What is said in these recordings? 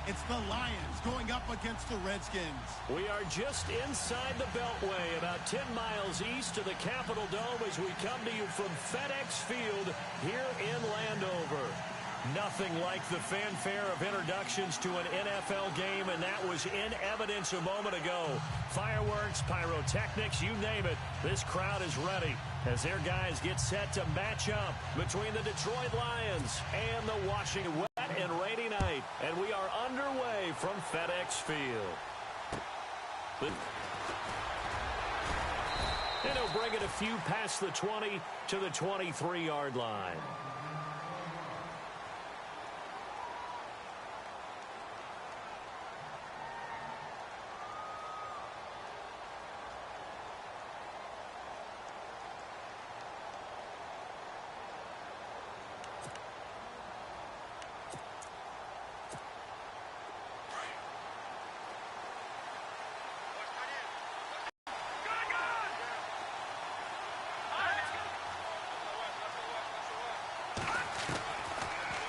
It's the Lions going up against the Redskins. We are just inside the Beltway, about 10 miles east of the Capitol Dome as we come to you from FedEx Field here in Landover. Nothing like the fanfare of introductions to an NFL game, and that was in evidence a moment ago. Fireworks, pyrotechnics, you name it. This crowd is ready as their guys get set to match up between the Detroit Lions and the Washington. Wet and rainy night, and we are underway from FedEx Field. And he'll bring it a few past the 20 to the 23-yard line.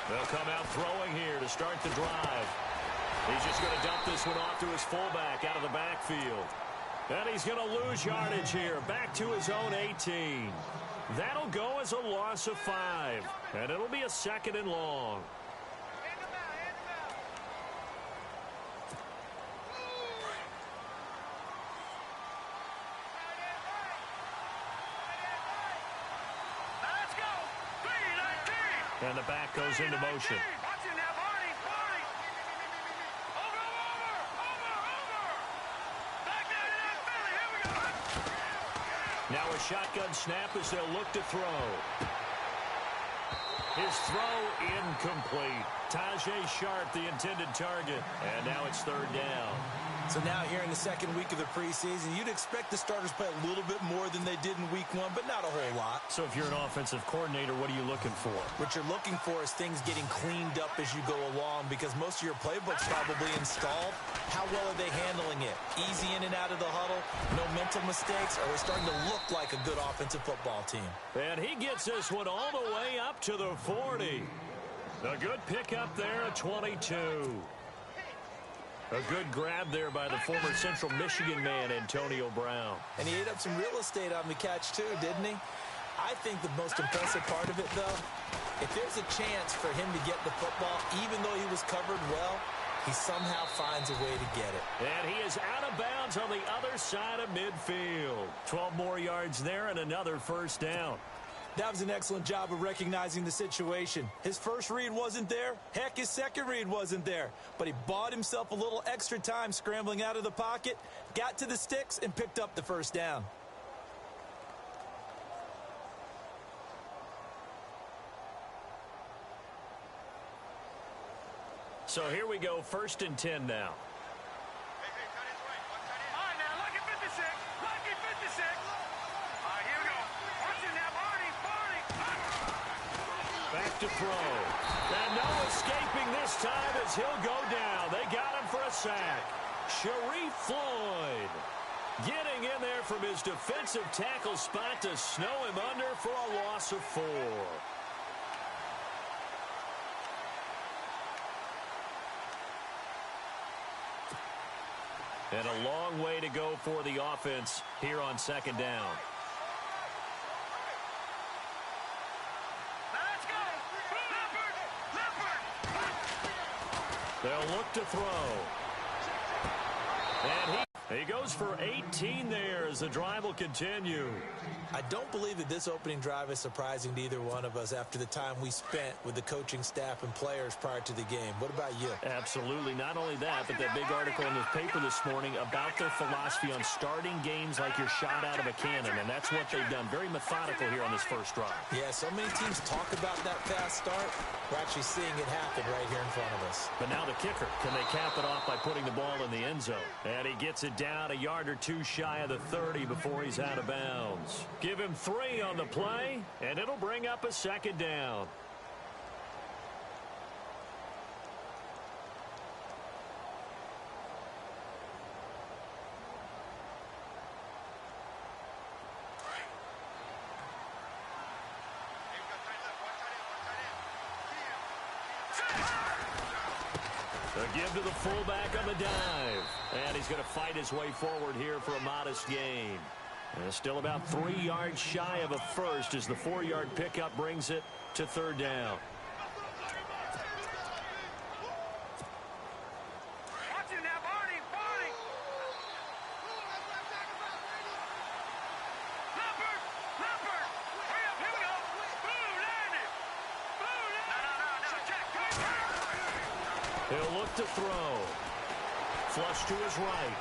They'll come out throwing here to start the drive. He's just going to dump this one off to his fullback out of the backfield. And he's going to lose yardage here, back to his own 18. That'll go as a loss of 5, and it'll be a 2nd and long. And the back goes into motion. Now a shotgun snap as they'll look to throw. His throw incomplete. Tajay Sharp, the intended target. And now it's 3rd down. So now here in the 2nd week of the preseason, you'd expect the starters play a little bit more than they did in week 1, but not a whole lot. So if you're an offensive coordinator, what are you looking for? What you're looking for is things getting cleaned up as you go along, because most of your playbook's probably installed. How well are they handling it? Easy in and out of the huddle, no mental mistakes, or are they starting to look like a good offensive football team? And he gets this one all the way up to the 40. A good pickup there at 22. A good grab there by the former Central Michigan man, Antonio Brown. And he ate up some real estate on the catch, too, didn't he? I think the most impressive part of it, though, if there's a chance for him to get the football, even though he was covered well, he somehow finds a way to get it. And he is out of bounds on the other side of midfield. 12 more yards there and another 1st down. That was an excellent job of recognizing the situation. His first read wasn't there. Heck, his second read wasn't there. But he bought himself a little extra time scrambling out of the pocket, got to the sticks, and picked up the 1st down. So here we go, 1st and 10 now. Back to throw. And no escaping this time as he'll go down. They got him for a sack. Sharif Floyd getting in there from his defensive tackle spot to snow him under for a loss of 4. And a long way to go for the offense here on 2nd down. They'll look to throw. And he goes for 18 there as the drive will continue. I don't believe that this opening drive is surprising to either one of us after the time we spent with the coaching staff and players prior to the game. What about you? Absolutely. Not only that, but that big article in the paper this morning about their philosophy on starting games like you're shot out of a cannon, and that's what they've done. Very methodical here on this first drive. Yeah, so many teams talk about that fast start. We're actually seeing it happen right here in front of us. But now the kicker. Can they cap it off by putting the ball in the end zone? And he gets it down a yard or two shy of the 30 before he's out of bounds. Give him 3 on the play, and it'll bring up a 2nd down. A give to the fullback on the dive. And he's going to fight his way forward here for a modest gain. And still about 3 yards shy of a first as the 4-yard pickup brings it to third down. He'll look to throw. Flush to his right.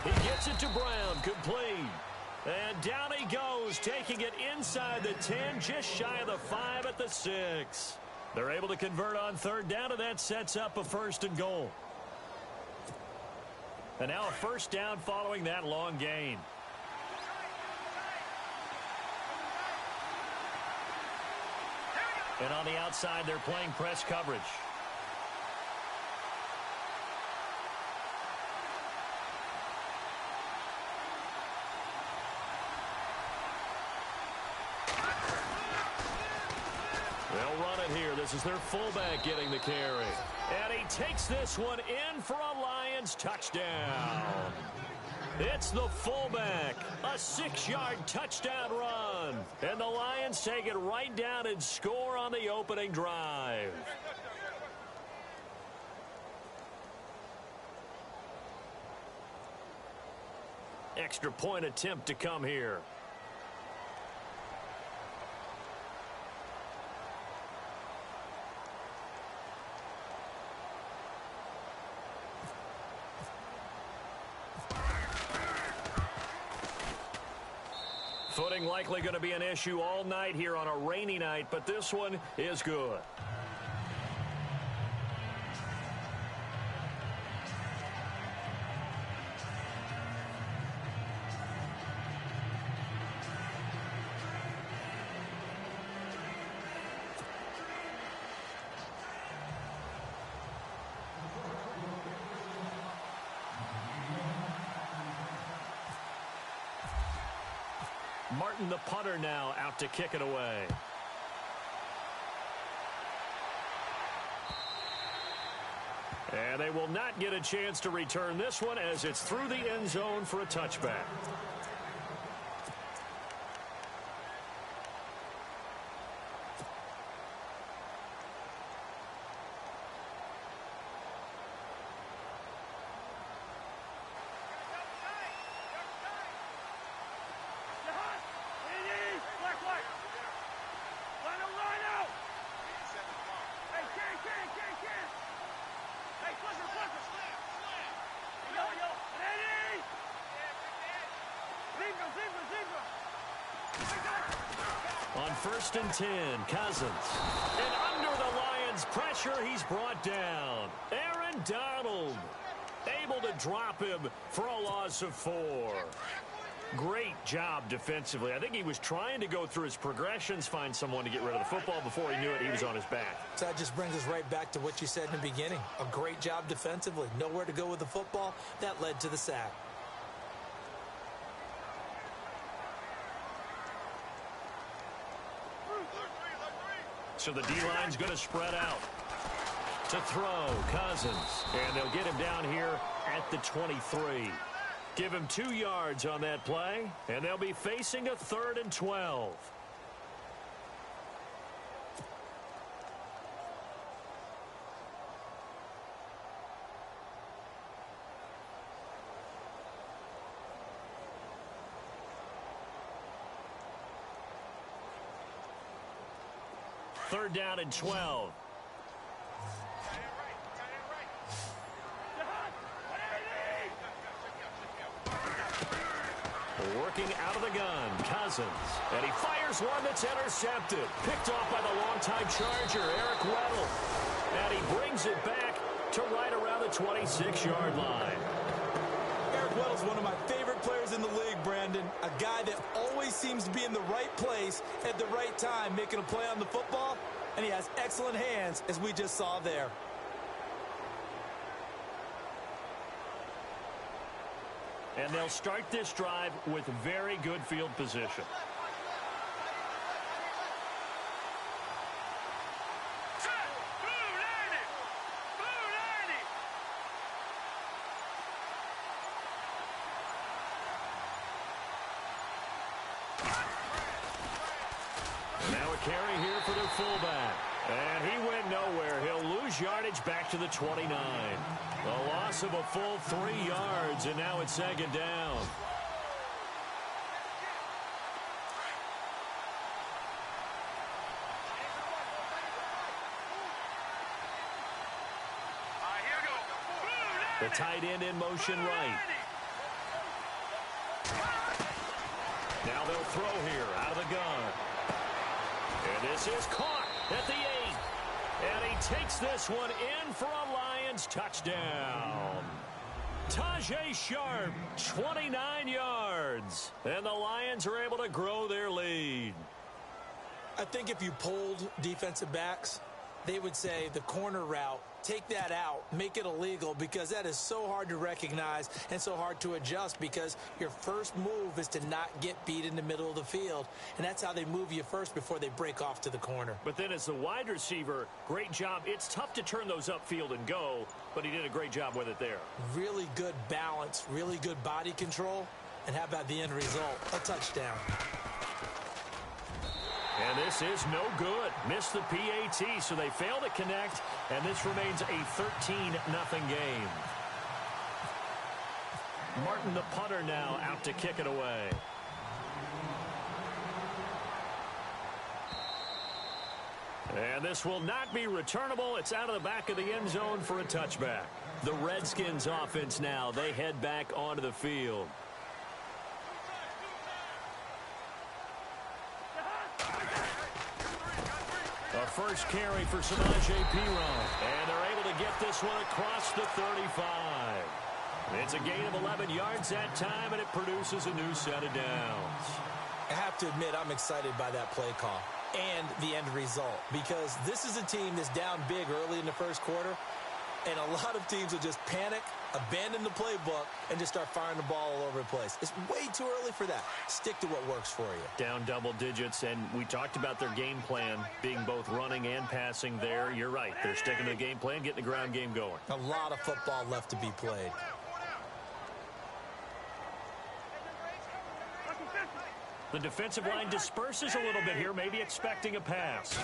He gets it to Brown, complete. And down he goes, taking it inside the 10, just shy of the 5 at the 6. They're able to convert on third down, and that sets up a first and goal. And now a first down following that long gain. And on the outside, they're playing press coverage. They'll run it here. This is their fullback getting the carry. And he takes this one in for a Lions touchdown. It's the fullback. A 6-yard touchdown run. And the Lions take it right down and score on the opening drive. Extra point attempt to come here. Footing likely going to be an issue all night here on a rainy night, but this one is good. Martin, the punter, now out to kick it away. And they will not get a chance to return this one as it's through the end zone for a touchback. On 1st and 10, Cousins. And under the Lions' pressure, he's brought down. Aaron Donald able to drop him for a loss of 4. Great job defensively. I think he was trying to go through his progressions, find someone to get rid of the football. Before he knew it, he was on his back. So that just brings us right back to what you said in the beginning. A great job defensively. Nowhere to go with the football. That led to the sack. So the D-line's going to spread out. To throw, Cousins. And they'll get him down here at the 23. Give him 2 yards on that play, and they'll be facing a 3rd and 12. Third down and 12. Working out of the gun, Cousins. And he fires one that's intercepted. Picked off by the longtime Charger, Eric Weddle. And he brings it back to right around the 26-yard line. Eric Weddle's one of my favorite players in the league, Brandon. A guy that always seems to be in the right place at the right time, making a play on the football. And he has excellent hands, as we just saw there. And they'll start this drive with very good field position. for their fullback. And he went nowhere. He'll lose yardage back to the 29. A loss of a full 3 yards, and now it's 2nd down. The tight end in motion right. Now they'll throw here out of the gun. And this is caught at the 8. And he takes this one in for a Lions touchdown. Tajay Sharp, 29 yards. And the Lions are able to grow their lead. I think if you polled defensive backs, they would say the corner route, take that out, make it illegal, because that is so hard to recognize and so hard to adjust, because your first move is to not get beat in the middle of the field. And that's how they move you first before they break off to the corner. But then as the wide receiver, great job. It's tough to turn those upfield and go, but he did a great job with it there. Really good balance, really good body control. And how about the end result? A touchdown. And this is no good. Missed the PAT, so they fail to connect, and this remains a 13-0 game. Martin, the punter, now out to kick it away. And this will not be returnable. It's out of the back of the end zone for a touchback. The Redskins offense now, they head back onto the field. A first carry for Samaje Perine. And they're able to get this one across the 35. It's a gain of 11 yards that time, and it produces a new set of downs. I have to admit, I'm excited by that play call and the end result, because this is a team that's down big early in the first quarter, and a lot of teams will just panic, abandon the playbook, and just start firing the ball all over the place. It's way too early for that. Stick to what works for you. Down double digits, and we talked about their game plan being both running and passing there. You're right. They're sticking to the game plan, getting the ground game going. A lot of football left to be played. The defensive line disperses a little bit here, maybe expecting a pass.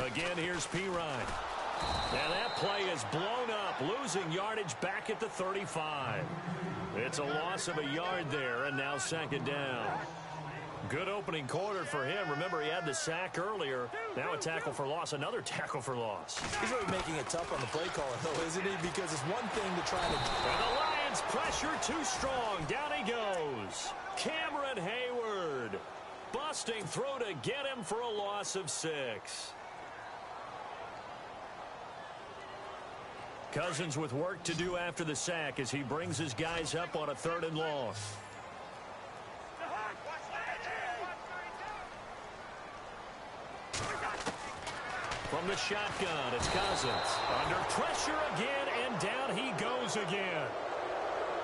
Again, here's Perine. And that play is blown up, losing yardage back at the 35. It's a loss of a yard there, and now 2nd down. Good opening quarter for him. Remember, he had the sack earlier. Now a tackle for loss, another tackle for loss. He's really making it tough on the play caller, though, isn't he? Because it's one thing to try to... And the Lions pressure too strong. Down he goes. Cameron Hayward. Busting through to get him for a loss of 6. Cousins with work to do after the sack as he brings his guys up on a 3rd and long. From the shotgun, it's Cousins. Under pressure again, and down he goes again.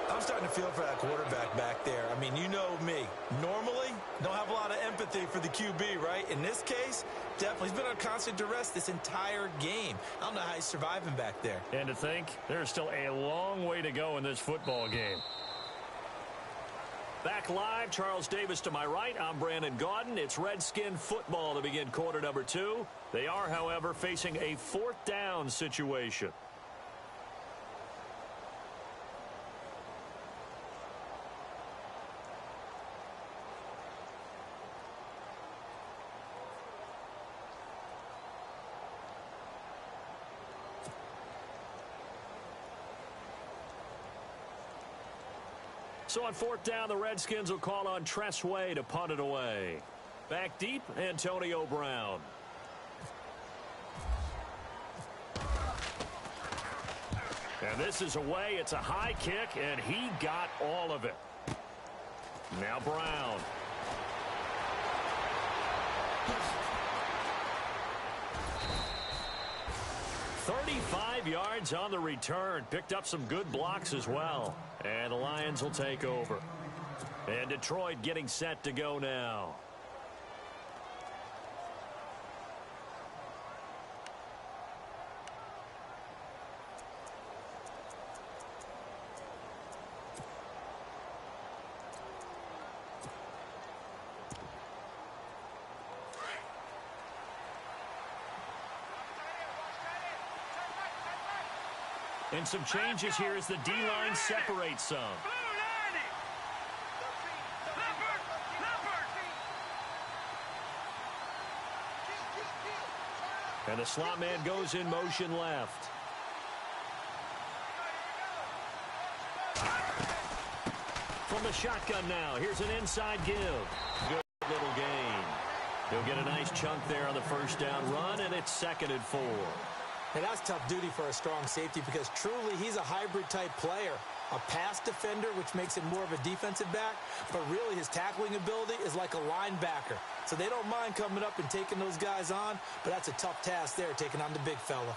I'm starting to feel for that quarterback back there. I mean, you know me. Normally, don't have a lot of empathy for the QB, right? In this case, definitely. He's been on constant duress this entire game. I don't know how he's surviving back there. And to think, there's still a long way to go in this football game. Back live, Charles Davis to my right. I'm Brandon Gaudin. It's Redskin football to begin quarter number 2. They are, however, facing a 4th down situation. So on 4th down, the Redskins will call on Tress Way to punt it away. Back deep, Antonio Brown. And this is away. It's a high kick, and he got all of it. Now Brown. "35 yards on the return. Picked up some good blocks as well. And the Lions will take over. And Detroit getting set to go now. And some changes here as the D-line separates some. And the slot man goes in motion left. From the shotgun now, here's an inside give. Good little gain. He'll get a nice chunk there on the first down run, and it's 2nd and 4. And that's tough duty for a strong safety because truly he's a hybrid-type player. A pass defender, which makes him more of a defensive back, but really his tackling ability is like a linebacker. So they don't mind coming up and taking those guys on, but that's a tough task there, taking on the big fella.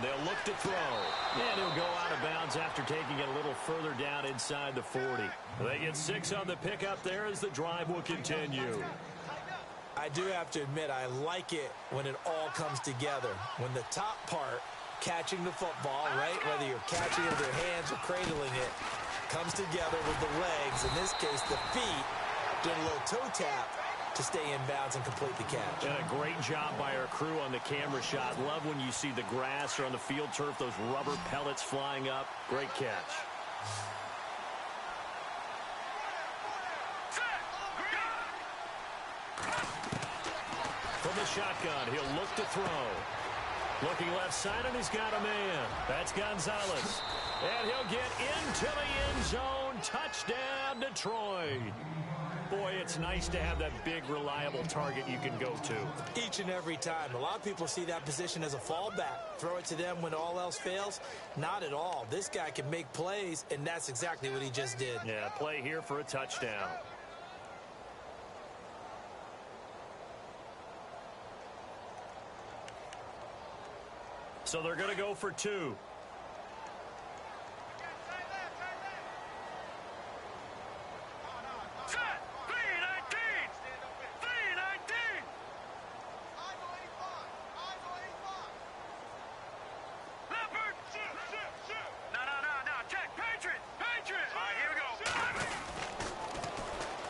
They'll look to throw. And he'll go out of bounds after taking it a little further down inside the 40. They get 6 on the pickup there as the drive will continue. I do have to admit, I like it when it all comes together. When the top part, catching the football, right, whether you're catching it with your hands or cradling it, comes together with the legs, in this case the feet, doing a little toe tap to stay in bounds and complete the catch. And a great job by our crew on the camera shot. Love when you see the grass or on the field turf, those rubber pellets flying up. Great catch. From the shotgun, he'll look to throw. Looking left side, and he's got a man. That's Gonzalez. And he'll get into the end zone. Touchdown, Detroit. Boy, it's nice to have that big, reliable target you can go to. Each and every time. A lot of people see that position as a fallback. Throw it to them when all else fails. Not at all. This guy can make plays, and that's exactly what he just did. Yeah, play here for a touchdown. So they're going to go for 2.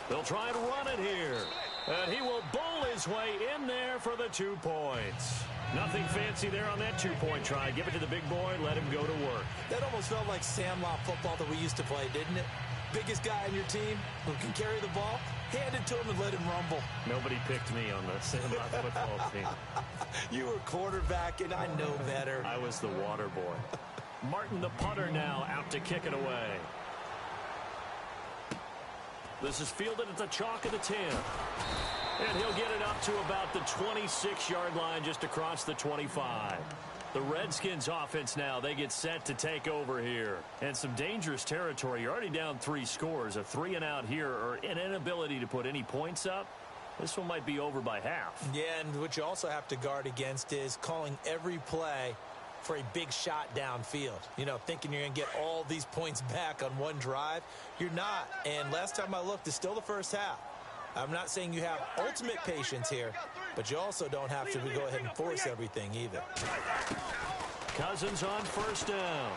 They'll try to run it here. And he will bull his way in there for the 2 points. Nothing fancy there on that 2-point try. Give it to the big boy, let him go to work. That almost felt like Sandlot football that we used to play, didn't it? Biggest guy on your team who can carry the ball, hand it to him and let him rumble. Nobody picked me on the Sandlot football team. You were quarterback, and I know better. I was the water boy. Martin, the punter, now out to kick it away. This is fielded at the chalk of the 10. And he'll get it up to about the 26-yard line just across the 25. The Redskins offense now, they get set to take over here. And some dangerous territory. You're already down 3 scores. A 3-and-out here or an inability to put any points up. This one might be over by half. Yeah, and what you also have to guard against is calling every play for a big shot downfield. You know, thinking you're going to get all these points back on one drive. You're not. And last time I looked, it's still the first half. I'm not saying you have ultimate patience here, but you also don't have to go ahead and force everything either. Cousins on first down.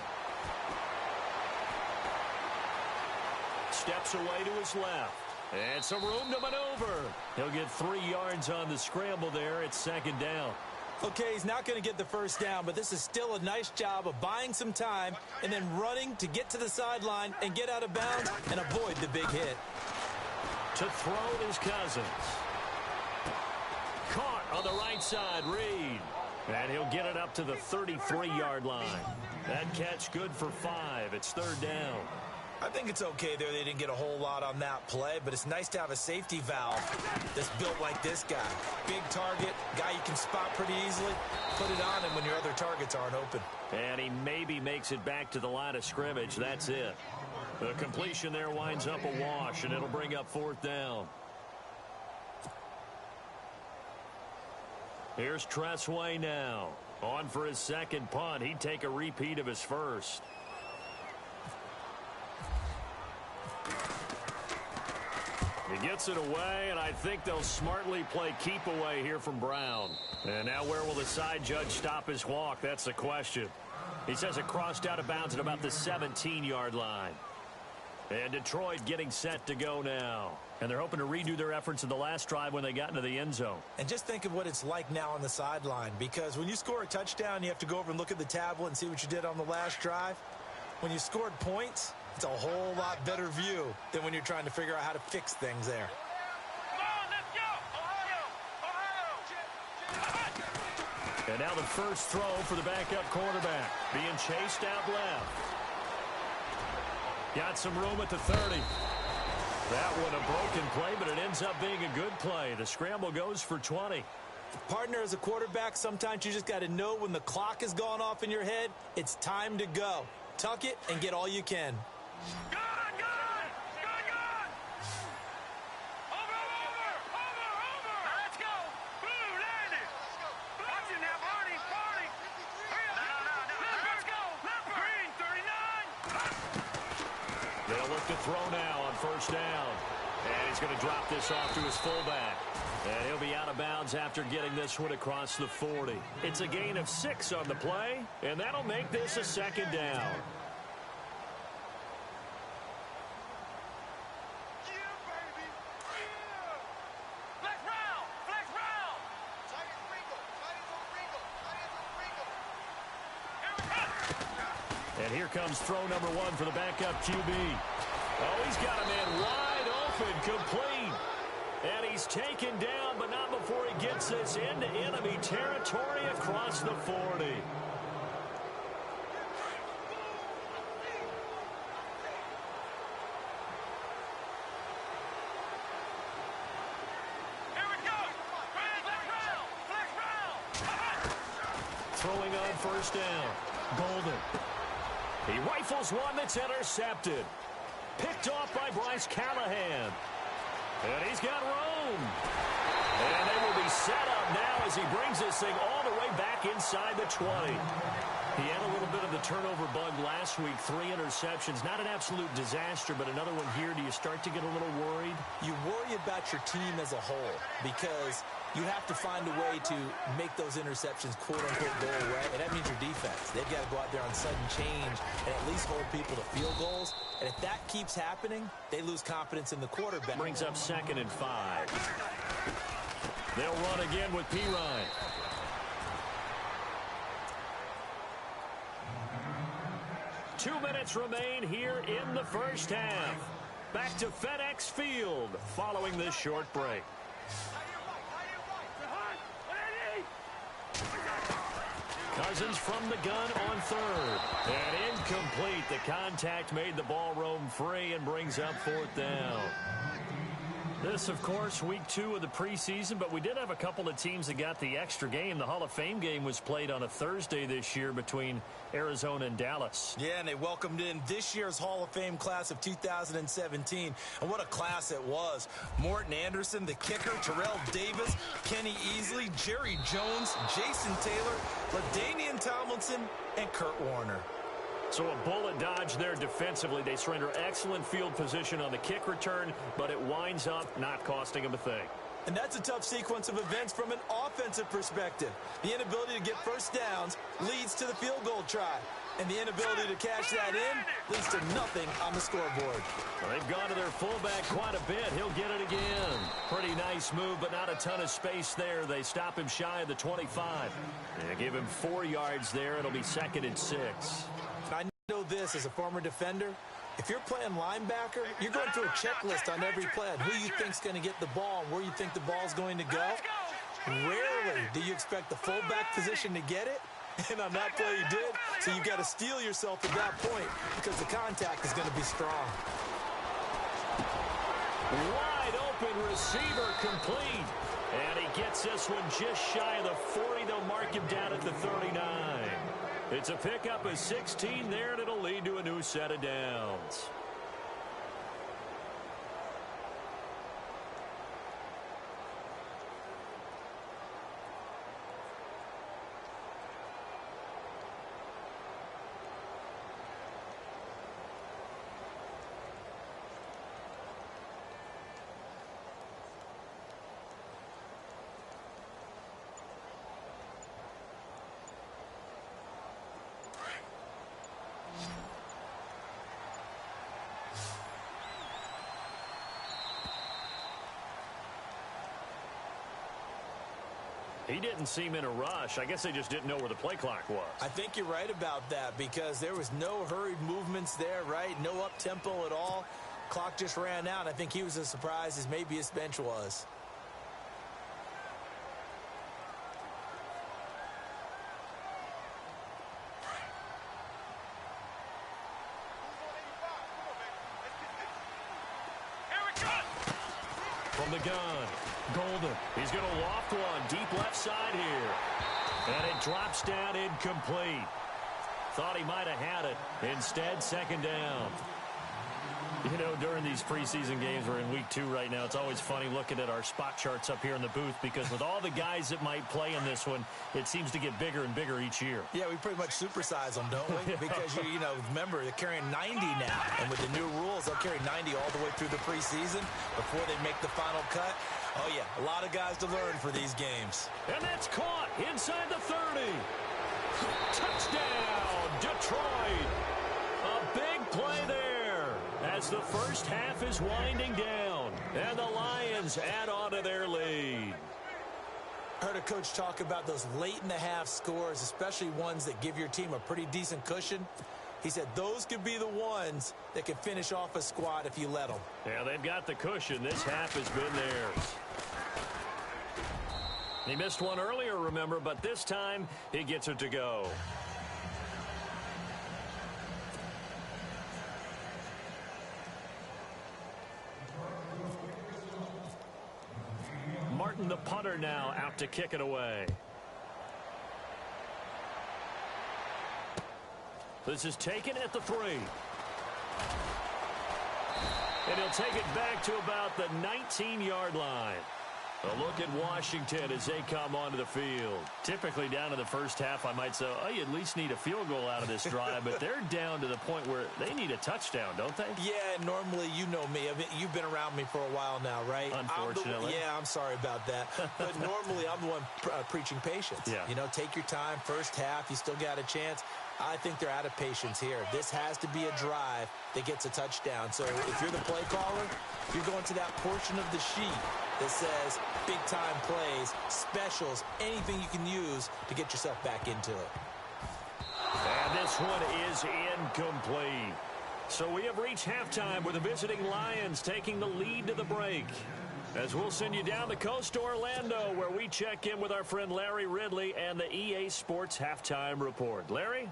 Steps away to his left. And some room to maneuver. He'll get 3 yards on the scramble there. It's 2nd down. Okay, he's not going to get the first down, but this is still a nice job of buying some time and then running to get to the sideline and get out of bounds and avoid the big hit. To throw is Cousins. Caught on the right side, Reed. And he'll get it up to the 33-yard line. That catch good for 5. It's 3rd down. I think it's okay there. They didn't get a whole lot on that play, but it's nice to have a safety valve that's built like this guy. Big target, guy you can spot pretty easily. Put it on him when your other targets aren't open. And he maybe makes it back to the line of scrimmage. That's it. The completion there winds up a wash, and it'll bring up 4th down. Here's Tressway now. On for his 2nd punt. He'd take a repeat of his first. He gets it away, and I think they'll smartly play keep away here from Brown. And now where will the side judge stop his walk? That's the question. He says it crossed out of bounds at about the 17-yard line. And Detroit getting set to go now. And they're hoping to redo their efforts in the last drive when they got into the end zone. And just think of what it's like now on the sideline, because when you score a touchdown, you have to go over and look at the tablet and see what you did on the last drive. When you scored points, it's a whole lot better view than when you're trying to figure out how to fix things there. And now the first throw for the backup quarterback. Being chased out left. Got some room at the 30. That one a broken play, but it ends up being a good play. The scramble goes for 20. Partner, as a quarterback, sometimes you just got to know when the clock has gone off in your head, it's time to go. Tuck it and get all you can. Good! Over! Now let's go! Blue, land it! Watch it now, Barney! No. Let's go! Green, 39! They'll look to throw now on first down. And he's going to drop this off to his fullback. And he'll be out of bounds after getting this one across the 40. It's a gain of 6 on the play, and that'll make this a second down. And here comes throw number 1 for the backup QB. Oh, he's got a man wide open, complete. And he's taken down, but not before he gets this into enemy territory across the 40. Throwing on first down. Golden. He rifles one that's intercepted. Picked off by Bryce Callahan. And he's got room. And they will be set up now as he brings this thing all the way back inside the 20. He had a little bit of the turnover bug last week. 3 interceptions. Not an absolute disaster, but another one here. Do you start to get a little worried? You worry about your team as a whole because you have to find a way to make those interceptions, quote-unquote, go away. And that means your defense. They've got to go out there on sudden change and at least hold people to field goals. And if that keeps happening, they lose confidence in the quarterback. Brings up 2nd and 5. They'll run again with Pirine. Two minutes remain here in the first half. Back to FedEx Field following this short break. Cousins from the gun on third. And incomplete. The contact made the ball roam free and brings up 4th down. This, of course, week 2 of the preseason, but we did have a couple of teams that got the extra game. The Hall of Fame game was played on a Thursday this year between Arizona and Dallas. Yeah, and they welcomed in this year's Hall of Fame class of 2017. And what a class it was. Morton Anderson, the kicker, Terrell Davis, Kenny Easley, Jerry Jones, Jason Taylor, LaDainian Tomlinson, and Kurt Warner. So a bullet dodge there defensively. They surrender excellent field position on the kick return, but it winds up not costing them a thing. And that's a tough sequence of events from an offensive perspective. The inability to get first downs leads to the field goal try. And the inability to cash that in leads to nothing on the scoreboard. Well, they've gone to their fullback quite a bit. He'll get it again. Pretty nice move, but not a ton of space there. They stop him shy of the 25. They give him 4 yards there. It'll be 2nd and 6. I know this as a former defender. If you're playing linebacker, you're going through a checklist on every play on who you think's going to get the ball and where you think the ball's going to go. Rarely do you expect the fullback position to get it. And on that play, you did. So you've got to steel yourself at that point because the contact is going to be strong. Wide open receiver complete. And he gets this one just shy of the 40. They'll mark him down at the 39. It's a pickup of 16 there, and it'll lead to a new set of downs. He didn't seem in a rush. I guess they just didn't know where the play clock was. I think you're right about that because there was no hurried movements there, right? No up-tempo at all. Clock just ran out. I think he was as surprised as maybe his bench was. From the gun, Golden. He's going to loft one deep left side here. And it drops down incomplete. Thought he might have had it. Instead, second down. You know, during these preseason games, we're in week 2 right now. It's always funny looking at our spot charts up here in the booth because with all the guys that might play in this one, it seems to get bigger and bigger each year. Yeah, we pretty much supersize them, don't we? Because, you know, remember, they're carrying 90 now. And with the new rules, they'll carry 90 all the way through the preseason before they make the final cut. Oh, yeah, a lot of guys to learn for these games. And that's caught inside the 30. Touchdown, Detroit. A big play there. As the first half is winding down, and the Lions add on to their lead. Heard a coach talk about those late-in-the-half scores, especially ones that give your team a pretty decent cushion. He said those could be the ones that can finish off a squad if you let them. Yeah, they've got the cushion. This half has been theirs. He missed one earlier, remember, but this time he gets it to go. Martin, the punter, now out to kick it away. This is taken at the 3. And he'll take it back to about the 19-yard line. A look at Washington as they come onto the field. Typically down in the first half, I might say, oh, you at least need a field goal out of this drive, but they're down to the point where they need a touchdown, don't they? Yeah, normally, you know me. I mean, you've been around me for a while now, right? Unfortunately. I'm sorry about that. But normally, I'm the one preaching patience. Yeah. You know, take your time. First half, you still got a chance. I think they're out of patience here. This has to be a drive that gets a touchdown. So if you're the play caller, you're going to that portion of the sheet that says big-time plays, specials, anything you can use to get yourself back into it. And this one is incomplete. So we have reached halftime with the visiting Lions taking the lead to the break. As we'll send you down the coast to Orlando, where we check in with our friend Larry Ridley and the EA Sports Halftime Report. Larry?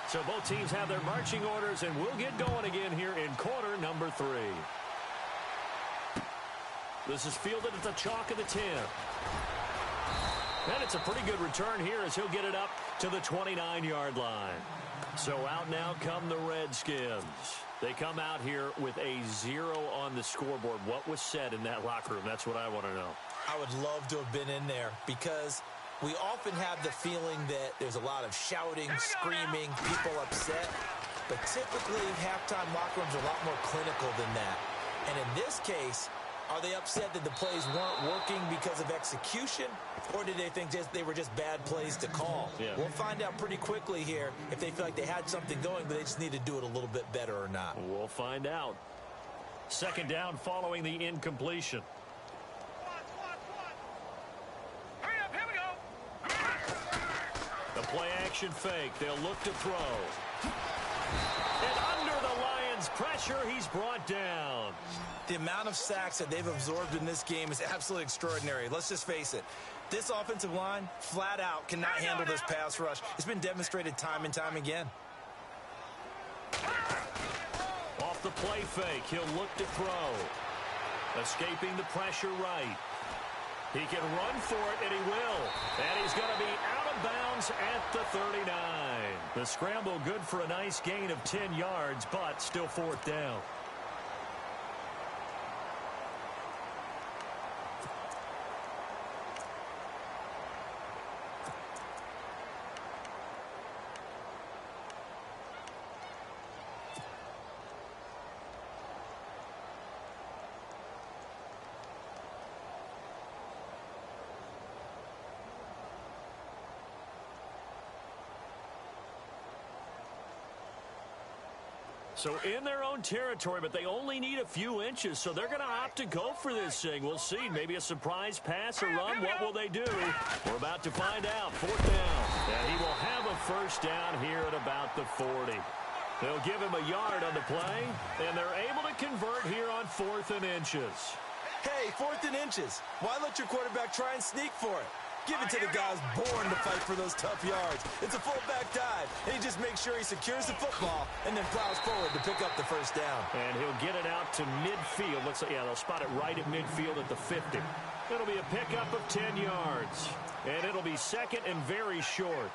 So both teams have their marching orders, and we'll get going again here in quarter number 3. This is fielded at the chalk of the 10. And it's a pretty good return here as he'll get it up to the 29-yard line. So out now come the Redskins. They come out here with a 0 on the scoreboard. What was said in that locker room? That's what I want to know. I would love to have been in there because we often have the feeling that there's a lot of shouting, screaming, people upset. But typically, halftime locker rooms are a lot more clinical than that. And in this case, are they upset that the plays weren't working because of execution? Or did they think they were just bad plays to call? Yeah. We'll find out pretty quickly here if they feel like they had something going, but they just need to do it a little bit better or not. We'll find out. Second down following the incompletion. The play action fake. They'll look to throw. And under the Lions' pressure, he's brought down. The amount of sacks that they've absorbed in this game is absolutely extraordinary. Let's just face it. This offensive line, flat out, cannot handle this pass rush. It's been demonstrated time and time again. Off the play fake, he'll look to throw. Escaping the pressure right. He can run for it, and he will. And he's going to be out of bounds at the 39. The scramble good for a nice gain of 10 yards, but still fourth down. So in their own territory, but they only need a few inches, so they're going to opt to go for this thing. We'll see. Maybe a surprise pass or run. What will they do? We're about to find out. 4th down. And he will have a first down here at about the 40. They'll give him a yard on the play, and they're able to convert here on 4th and inches. Hey, 4th and inches. Why let your quarterback try and sneak for it? Give it to the guys born to fight for those tough yards. It's a fullback dive, and he just makes sure he secures the football and then plows forward to pick up the first down. And he'll get it out to midfield. Looks like, yeah, they'll spot it right at midfield at the 50. It'll be a pickup of 10 yards, and it'll be second and very short.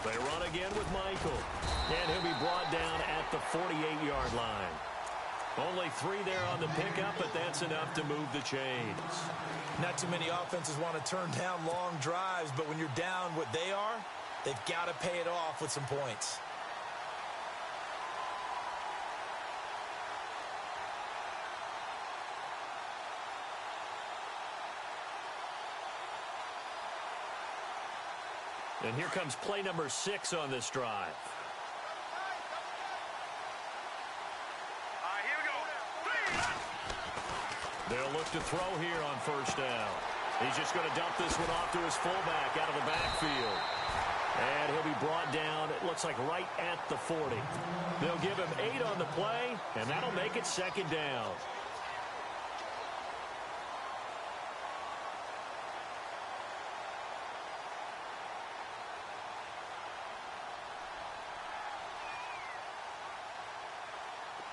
They run again with Michael, and he'll be brought down at the 48-yard line. Only 3 there on the pickup, but that's enough to move the chains. Not too many offenses want to turn down long drives, but when you're down what they are, they've got to pay it off with some points. And here comes play number 6 on this drive. Here we go. They'll look to throw here on first down. He's just going to dump this one off to his fullback out of the backfield. And he'll be brought down, it looks like right at the 40. They'll give him 8 on the play, and that'll make it second down.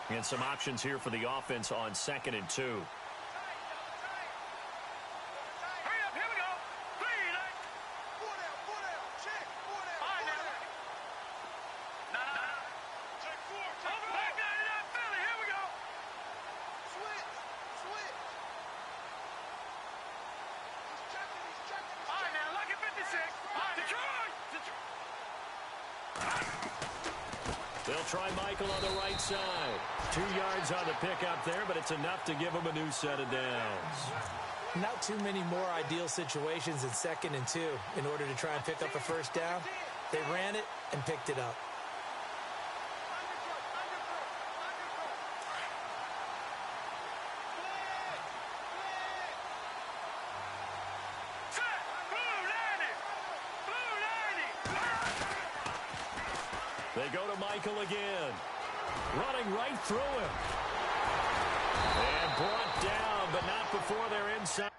And some options here for the offense on 2nd and 2. Hurry up, here we go. 3, like. 4 down, check. 4 down, all right, now. No. Check 4, over back down in that Philly, here we go. Switch. He's checking. All right, now, lucky 56. All right, Detroit. They'll try Michael on the right side. 2 yards on the pickup there, but it's enough to give him a new set of downs. Not too many more ideal situations in 2nd and 2 in order to try and pick up a first down. They ran it and picked it up. They go to Michael again. Running right through him. And brought down, but not before they're inside.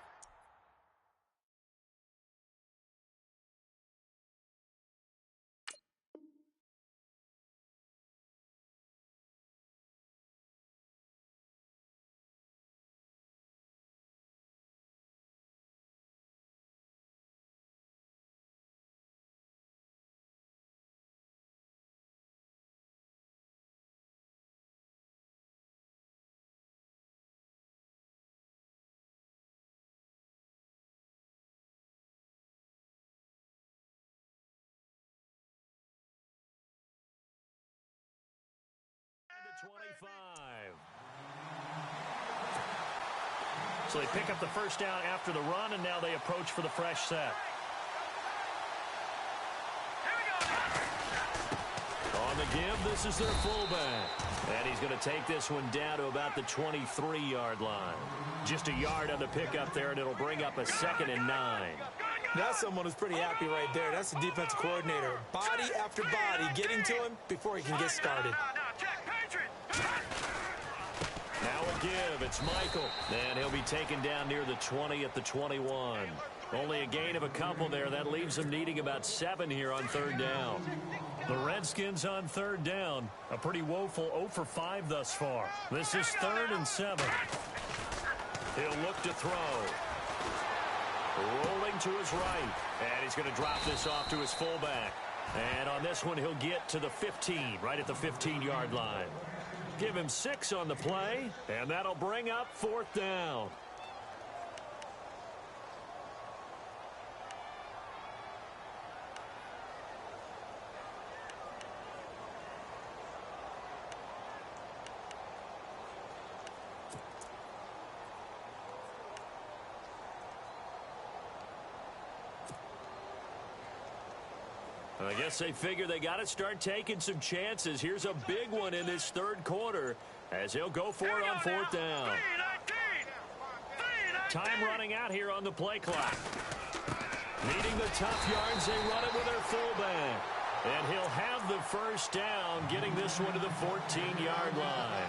to 25. So they pick up the first down after the run, and now they approach for the fresh set. On the give, this is their fullback. And he's going to take this one down to about the 23-yard line. Just a yard on the pickup there, and it'll bring up a 2nd and 9. That's someone who's pretty happy right there. That's the defensive coordinator. Body after body getting to him before he can get started. Now a give. It's Michael. And he'll be taken down near the 20 at the 21. Only a gain of a couple there. That leaves them needing about 7 here on third down. The Redskins on third down. A pretty woeful 0 for 5 thus far. This is 3rd and 7. He'll look to throw. Rolling to his right. And he's going to drop this off to his fullback. And on this one, he'll get to the 15, right at the 15-yard line. Give him 6 on the play, and that'll bring up 4th down. I guess they figure they got to start taking some chances. Here's a big one in this third quarter as he'll go for it on fourth down. Time running out here on the play clock. Needing the tough yards, they run it with their fullback. And he'll have the first down, getting this one to the 14-yard line.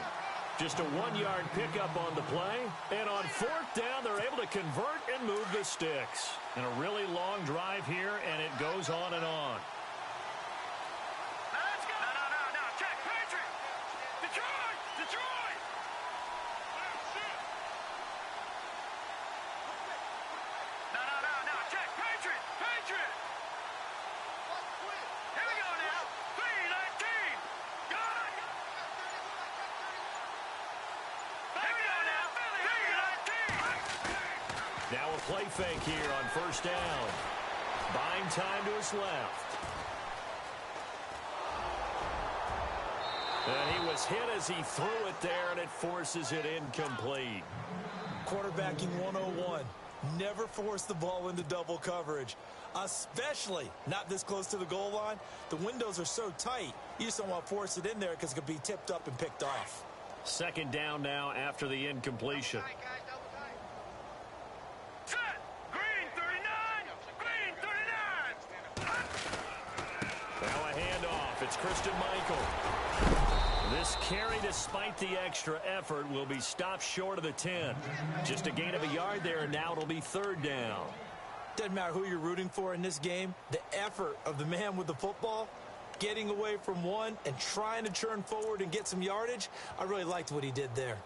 Just a 1-yard pickup on the play. And on fourth down, they're able to convert and move the sticks. And a really long drive here, and it goes on and on. Let's go. No. Check. Patriot. Detroit. No. Check. Patriot. Here we go now. 3-19. Got it. Here we go now. 3-19. Now a play fake here on first down. Buying time to his left. And he was hit as he threw it there, and it forces it incomplete. Quarterbacking 101. Never force the ball into double coverage, especially not this close to the goal line. The windows are so tight, you just don't want to force it in there because it could be tipped up and picked off. Second down now after the incompletion. Set. Green 39. Now a handoff. It's Christian Michael. This carry, despite the extra effort, will be stopped short of the 10. Just a gain of a yard there, and now it'll be third down. Doesn't matter who you're rooting for in this game. The effort of the man with the football, getting away from one and trying to churn forward and get some yardage, I really liked what he did there.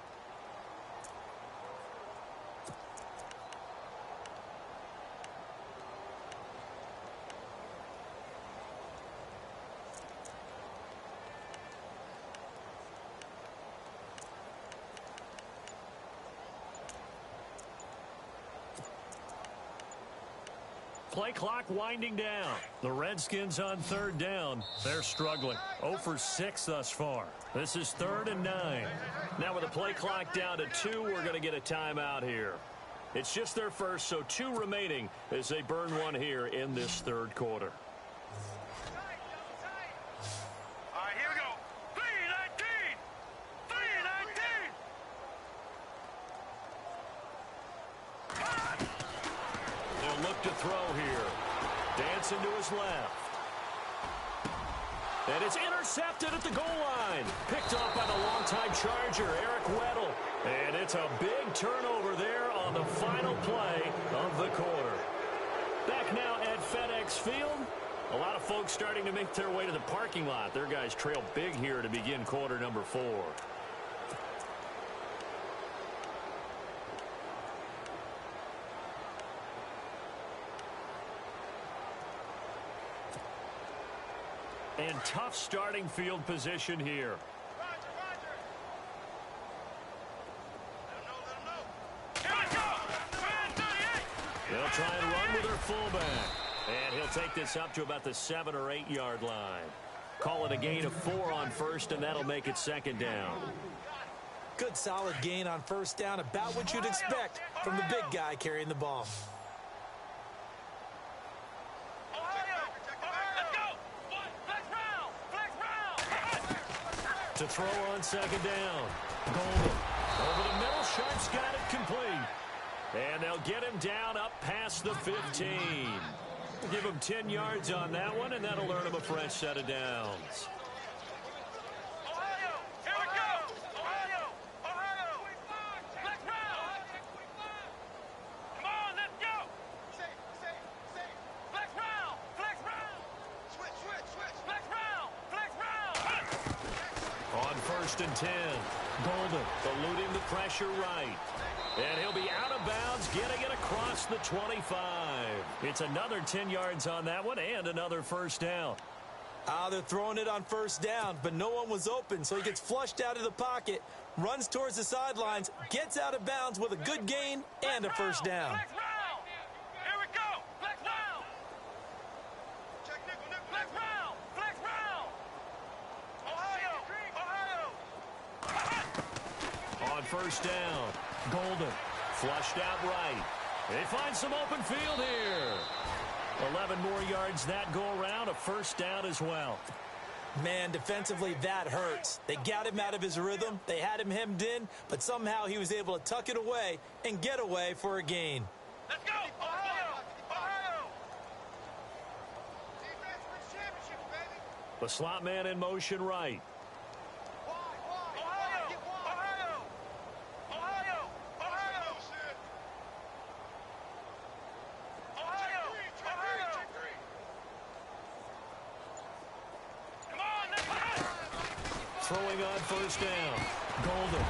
Play clock winding down. The Redskins on third down. They're struggling. 0 for 6 thus far. This is 3rd and 9. Now with the play clock down to 2, we're going to get a timeout here. It's just their first, so 2 remaining as they burn one here in this third quarter. All right, here we go. 3-19. They'll look to throw here. Dancing to his left. And it's intercepted at the goal line. Picked off by the longtime Charger, Eric Weddle. And it's a big turnover there on the final play of the quarter. Back now at FedEx Field. A lot of folks starting to make their way to the parking lot. Their guys trail big here to begin quarter number 4. And tough starting field position here. They'll try and run with their fullback. And he'll take this up to about the 7 or 8 yard line. Call it a gain of 4 on first, and that'll make it second down. Good solid gain on first down, about what you'd expect from the big guy carrying the ball. To throw on second down. Golden. Over the middle, Sharp's got it complete. And they'll get him down up past the 15. Give him 10 yards on that one, and that'll earn him a fresh set of downs. Ohio, here we go. Ohio. Let's round. Come on, let's go. Flex round. Switch. Flex round. On first and 10. Golden eluding the pressure right. And he'll be out of bounds, getting it across the 25. It's another 10 yards on that one and another first down. They're throwing it on first down, but no one was open, so he gets flushed out of the pocket, runs towards the sidelines, gets out of bounds with a good gain and a first down. Flex round. Here we go. Flex round. Check nickel. Flex round. Ohio. On first down, Golden flushed out right. They find some open field here. 11 more yards that go around, a first down as well. Man, defensively, that hurts. They got him out of his rhythm. They had him hemmed in, but somehow he was able to tuck it away and get away for a gain. Let's go! Ohio! Ohio! Defense wins championship, baby! The slot man in motion right. Ohio! Ohio! Ohio! Ohio! Ohio! Ohio! Come on, let's go! Throwing on first down. Golden.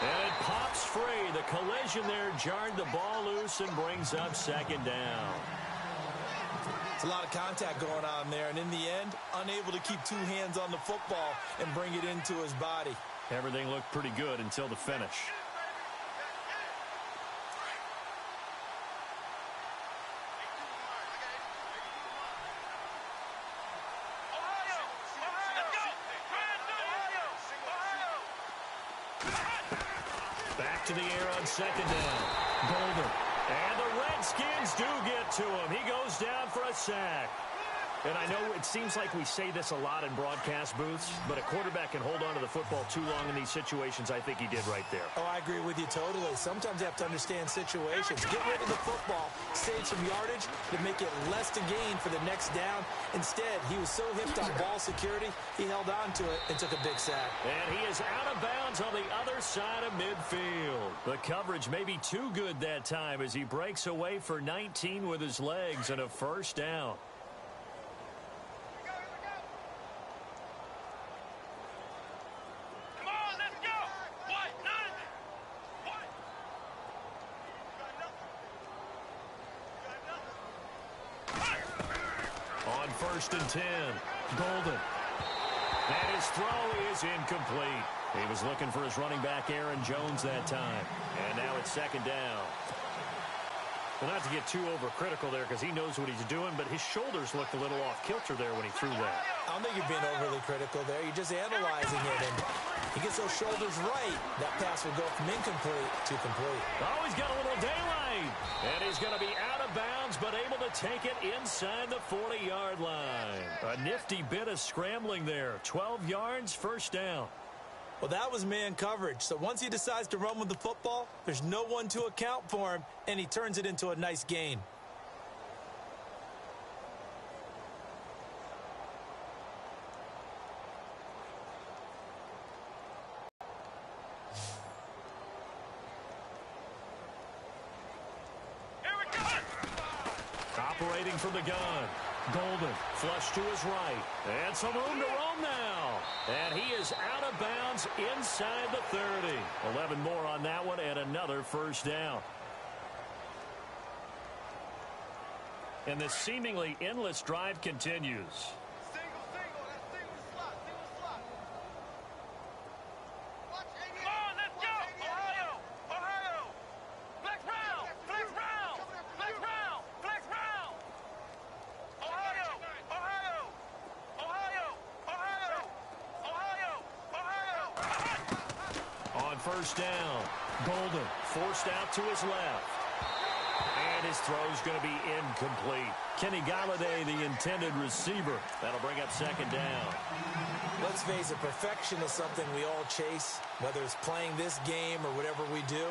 And it pops free. The collision there jarred the ball loose and brings up second down. It's a lot of contact going on there, and in the end, unable to keep two hands on the football and bring it into his body. Everything looked pretty good until the finish. Back to the air on second down. Golden. And the Redskins do get to him. He goes down for a sack. And I know it seems like we say this a lot in broadcast booths, but a quarterback can hold on to the football too long in these situations. I think he did right there. Oh, I agree with you totally. Sometimes you have to understand situations. Get rid of the football, save some yardage to make it less to gain for the next down. Instead, he was so hipped on ball security, he held on to it and took a big sack. And he is out of bounds on the other side of midfield. The coverage may be too good that time as he breaks away for 19 with his legs and a first down. First and 10. Golden. And his throw is incomplete. He was looking for his running back, Aaron Jones, that time. And now it's second down. Well, not to get too overcritical there because he knows what he's doing, but his shoulders looked a little off kilter there when he threw that. I don't think you're being overly critical there. You're just analyzing it, and he gets those shoulders right. That pass will go from incomplete to complete. Oh, he's got a little daylight. And he's going to be out of bounds, but able to take it inside the 40-yard line. A nifty bit of scrambling there. 12 yards, first down. Well, that was man coverage. So once he decides to run with the football, there's no one to account for him, and he turns it into a nice gain. Operating from the gun. Golden, flush to his right. And some room to roam now. And he is out of bounds inside the 30. 11 more on that one and another first down. And this seemingly endless drive continues. First down. Golden forced out to his left. And his throw's going to be incomplete. Kenny Galladay, the intended receiver. That'll bring up second down. Let's face it, perfection is something we all chase, whether it's playing this game or whatever we do.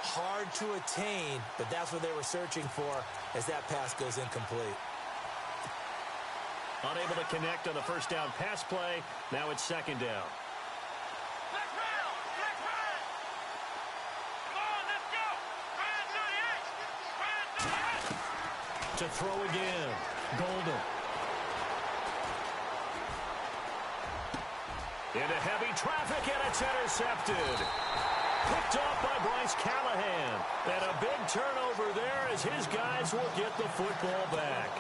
Hard to attain, but that's what they were searching for as that pass goes incomplete. Unable to connect on the first down pass play. Now it's second down. To throw again. Golden. Into heavy traffic, and it's intercepted. Picked off by Bryce Callahan. And a big turnover there as his guys will get the football back.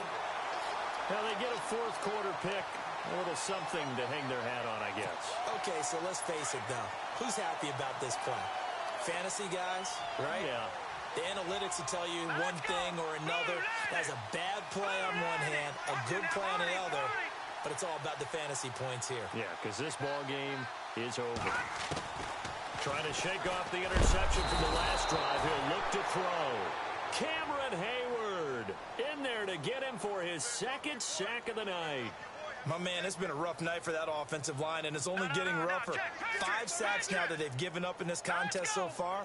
Now they get a fourth quarter pick. A little something to hang their hat on, I guess. Okay, so let's face it, though. Who's happy about this play? Fantasy guys, right? Yeah. The analytics will tell you one thing or another. That's a bad play on one hand, a good play on the other, but it's all about the fantasy points here. Yeah, because this ball game is over. Trying to shake off the interception from the last drive. He'll look to throw. Cameron Hayward. in there to get him for his second sack of the night. My man, it's been a rough night for that offensive line, and it's only getting rougher. 5 sacks now that they've given up in this contest so far.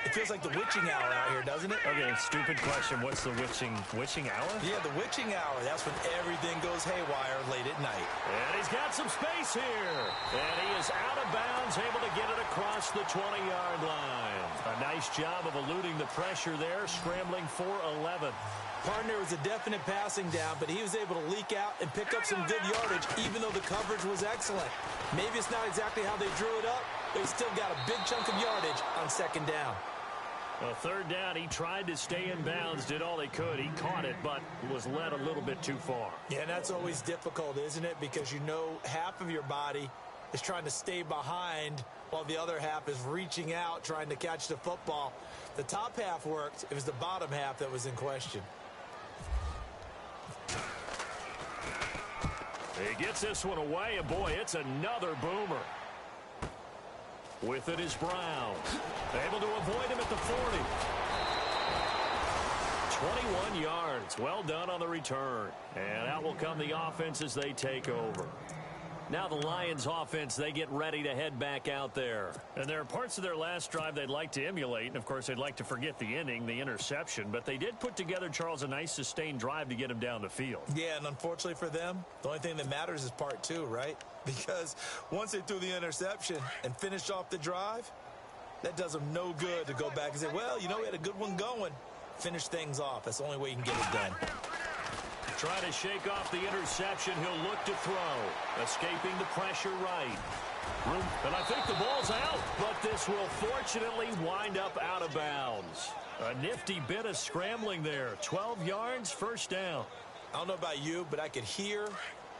It feels like the witching hour out here, doesn't it? Okay, stupid question. What's the witching hour? Yeah, the witching hour. That's when everything goes haywire late at night. And he's got some space here. And he is out of bounds, able to get it across the 20-yard line. A nice job of eluding the pressure there, scrambling for 11. Partner was a definite passing down, but he was able to leak out and pick up some good yardage, even though the coverage was excellent. Maybe it's not exactly how they drew it up, but he still got a big chunk of yardage on second down. Well, third down, he tried to stay in bounds, did all he could. He caught it, but was led a little bit too far. Yeah, and that's always difficult, isn't it? Because you know half of your body is trying to stay behind while the other half is reaching out, trying to catch the football. The top half worked. It was the bottom half that was in question. He gets this one away, and boy, it's another boomer. With it is Browns. Able to avoid him at the 40. 21 yards. Well done on the return. And out will come the offense as they take over. Now the Lions offense, they get ready to head back out there. And there are parts of their last drive they'd like to emulate. And, of course, they'd like to forget the inning, the interception. But they did put together, Charles, a nice sustained drive to get him down the field. Yeah, and unfortunately for them, the only thing that matters is part 2, right? Because once they threw the interception and finished off the drive, that does them no good to go back and say, well, you know, we had a good one going. Finish things off. That's the only way you can get it done. Try to shake off the interception. He'll look to throw. Escaping the pressure right. And I think the ball's out, but this will fortunately wind up out of bounds. A nifty bit of scrambling there. 12 yards, first down. I don't know about you, but I could hear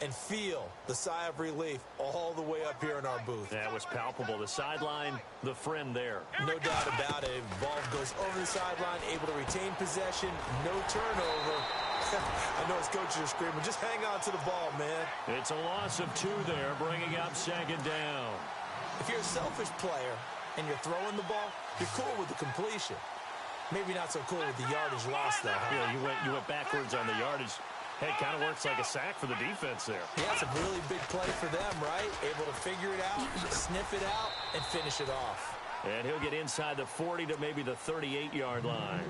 and feel the sigh of relief all the way up here in our booth. That was palpable. The sideline, the friend there. No doubt about it. Ball goes over the sideline, able to retain possession, no turnover. I know his coaches are screaming, just hang on to the ball, man. It's a loss of 2 there, bringing up second down. If you're a selfish player and you're throwing the ball, you're cool with the completion. Maybe not so cool with the yardage loss, though. Huh? Yeah, you went backwards on the yardage. Hey, it kind of works like a sack for the defense there. Yeah, it's a really big play for them, right? Able to figure it out, sniff it out, and finish it off. And he'll get inside the 40 to maybe the 38-yard line.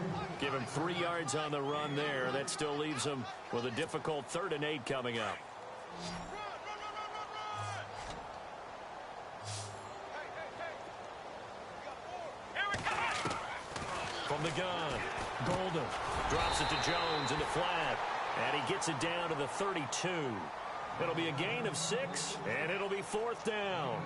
Give him 3 yards on the run there. That still leaves him with a difficult 3rd and 8 coming up. From the gun, Golden drops it to Jones in the flat. And he gets it down to the 32. It'll be a gain of 6, and it'll be 4th down.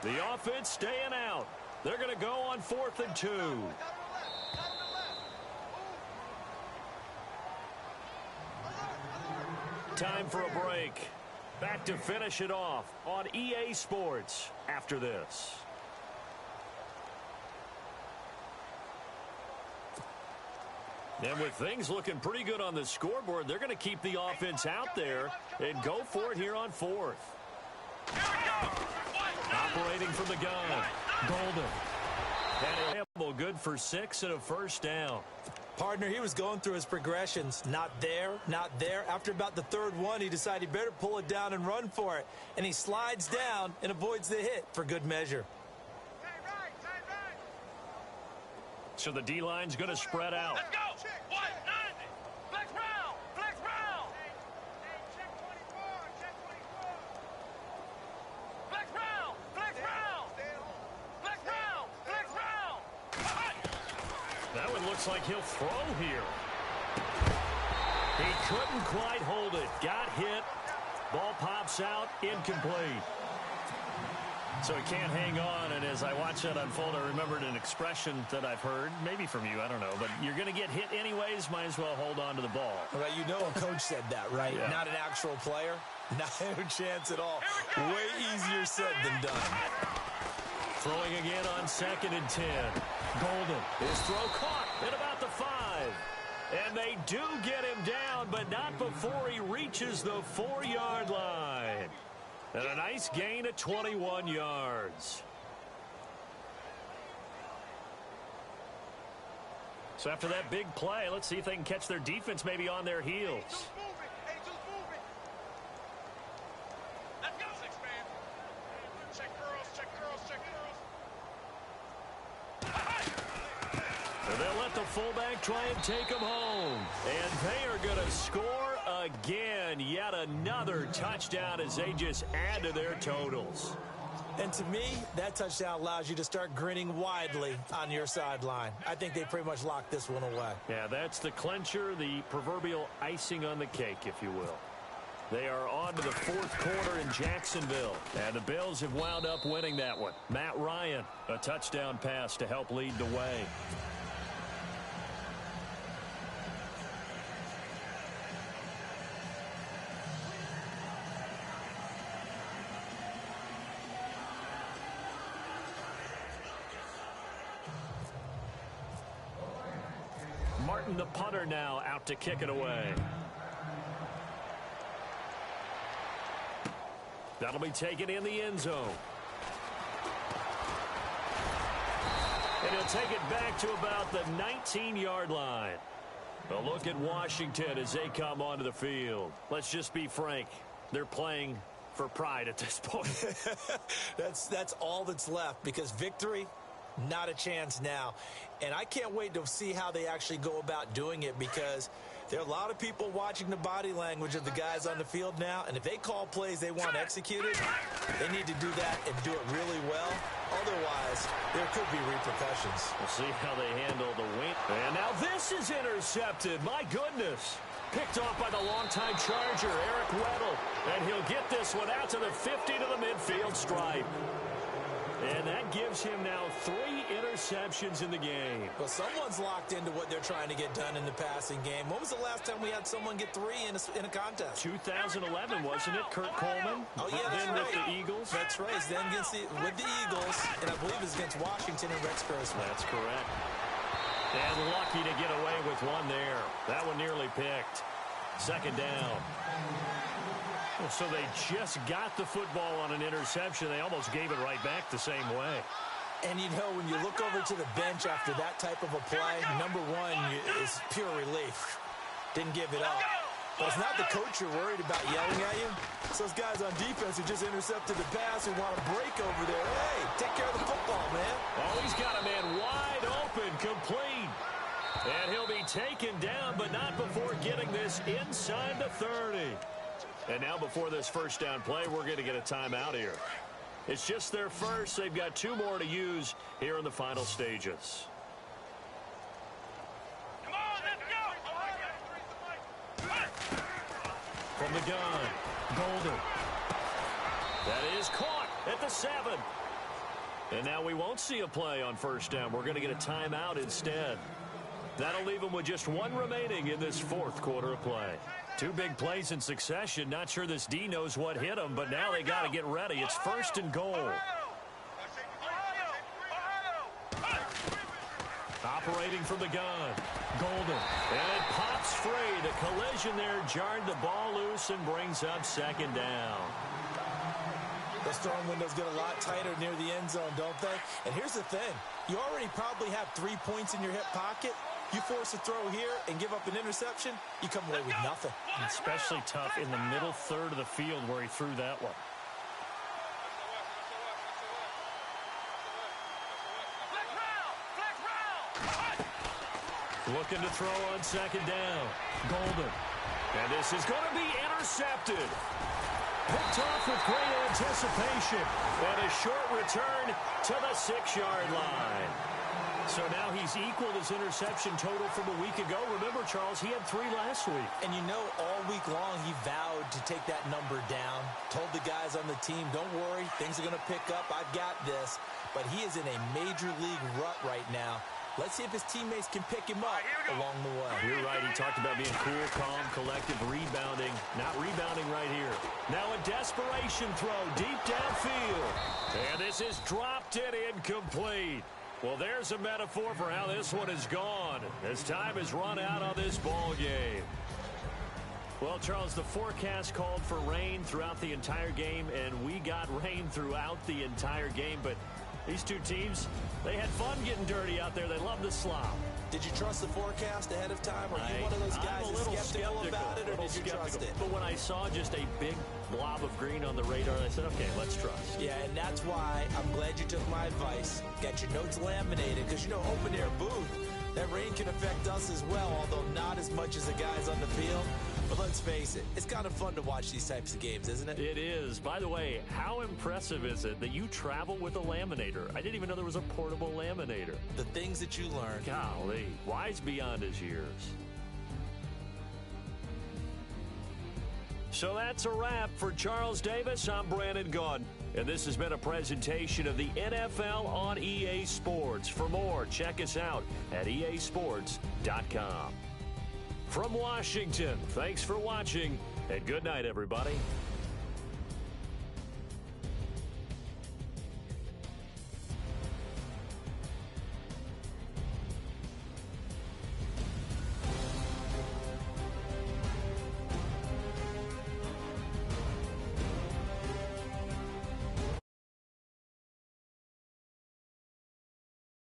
The offense staying out. They're going to go on 4th and 2. Time for a break. Back to finish it off on EA Sports after this. And with things looking pretty good on the scoreboard, they're going to keep the offense out there and go for it here on 4th. Operating from the gun, Golden. And good for 6 and a first down. Partner, he was going through his progressions. Not there, not there. After about the 3rd one, he decided he better pull it down and run for it. And he slides down and avoids the hit for good measure. So the D-line's going to spread out. Let's go. 190. Flex round. Flex round. Hey, check 24. Check 24. Flex round. Flex round. Flex round. Flex round. That one looks like he'll throw here. He couldn't quite hold it. Got hit. Ball pops out. Incomplete. So he can't hang on, and as I watch that unfold, I remembered an expression that I've heard, maybe from you, I don't know, but you're going to get hit anyways, might as well hold on to the ball. Well, you know a coach said that, right? Yeah. Not an actual player. Not a chance at all. Way easier said than done. Throwing again on 2nd and 10. Golden. His throw caught at about the 5. And they do get him down, but not before he reaches the 4-yard line. And a nice gain of 21 yards. So after that big play, let's see if they can catch their defense maybe on their heels. Let's go, six man. Check girls, check girls, check girls. So they'll let the fullback try and take them home. And they are going to score again. Yet another touchdown as they just add to their totals. And to me, that touchdown allows you to start grinning widely on your sideline. I think they pretty much locked this one away. Yeah, that's the clincher, the proverbial icing on the cake, if you will. They are on to the fourth quarter in Jacksonville. And the Bills have wound up winning that one. Matt Ryan, a touchdown pass to help lead the way. Martin, the punter, now out to kick it away. That'll be taken in the end zone. And he'll take it back to about the 19-yard line. A look at Washington as they come onto the field. Let's just be frank. They're playing for pride at this point. That's all that's left, because victory, not a chance now. And I can't wait to see how they actually go about doing it, because there are a lot of people watching the body language of the guys on the field now, and if they call plays they want executed, they need to do that and do it really well. Otherwise, there could be repercussions. We'll see how they handle the wing. And now this is intercepted. My goodness. Picked off by the longtime Charger, Eric Weddle. And he'll get this one out to the 50 to the midfield stripe. And that gives him now 3 interceptions in the game. Well, someone's locked into what they're trying to get done in the passing game. When was the last time we had someone get 3 in a contest? 2011, wasn't it? Kurt Coleman? Oh, yeah, that's then right. with the Eagles? That's right. Then with the Eagles, and I believe it's against Washington and Rex Grossman. That's correct. And lucky to get away with one there. That one nearly picked. Second down. So they just got the football on an interception. They almost gave it right back the same way. And, you know, when you look over to the bench after that type of a play, number one is pure relief. Didn't give it up. But it's not the coach you're worried about yelling at you. It's those guys on defense who just intercepted the pass and want to break over there. Hey, take care of the football, man. Oh, he's got a man wide open, complete. And he'll be taken down, but not before getting this inside the 30. And now before this first down play, we're going to get a timeout here. It's just their first. They've got 2 more to use here in the final stages. Come on, let's go. From the gun, Golden. That is caught at the 7. And now we won't see a play on first down. We're going to get a timeout instead. That'll leave them with just 1 remaining in this fourth quarter of play. 2 big plays in succession. Not sure this D knows what hit them, but now they got to get ready. It's first and goal. Operating from the gun, Golden. And it pops free. The collision there jarred the ball loose and brings up second down. The storm windows get a lot tighter near the end zone, don't they? And here's the thing. You already probably have 3 points in your hip pocket. You force a throw here and give up an interception, you come away with nothing. Especially tough in the middle third of the field where he threw that one. Looking to throw on second down. Golden. And this is going to be intercepted. Picked off with great anticipation. And a short return to the 6-yard line. So now he's equaled his interception total from a week ago. Remember, Charles, he had 3 last week. And you know, all week long he vowed to take that number down. Told the guys on the team, don't worry, things are going to pick up. I've got this. But he is in a major league rut right now. Let's see if his teammates can pick him up along the way. You're right. He talked about being cool, calm, collective, rebounding. Not rebounding right here. Now a desperation throw deep downfield. And this is dropped and incomplete. Well, there's a metaphor for how this one is gone as time has run out on this ball game. Well, Charles, the forecast called for rain throughout the entire game, and we got rain throughout the entire game. But These two teams, they had fun getting dirty out there. They love the slop. Did you trust the forecast ahead of time? Are you one of those guys that's skeptical about it, or did you trust it? But when I saw just a big blob of green on the radar, I said, okay, let's trust. Yeah, and that's why I'm glad you took my advice. Got your notes laminated, because, you know, open-air booth, that rain can affect us as well, although not as much as the guys on the field. But let's face it, it's kind of fun to watch these types of games, isn't it? It is. By the way, how impressive is it that you travel with a laminator? I didn't even know there was a portable laminator. The things that you learn. Golly, wise beyond his years. So that's a wrap for Charles Davis. I'm Brandon Gaudin, and this has been a presentation of the NFL on EA Sports. For more, check us out at easports.com. From Washington, thanks for watching, and good night, everybody.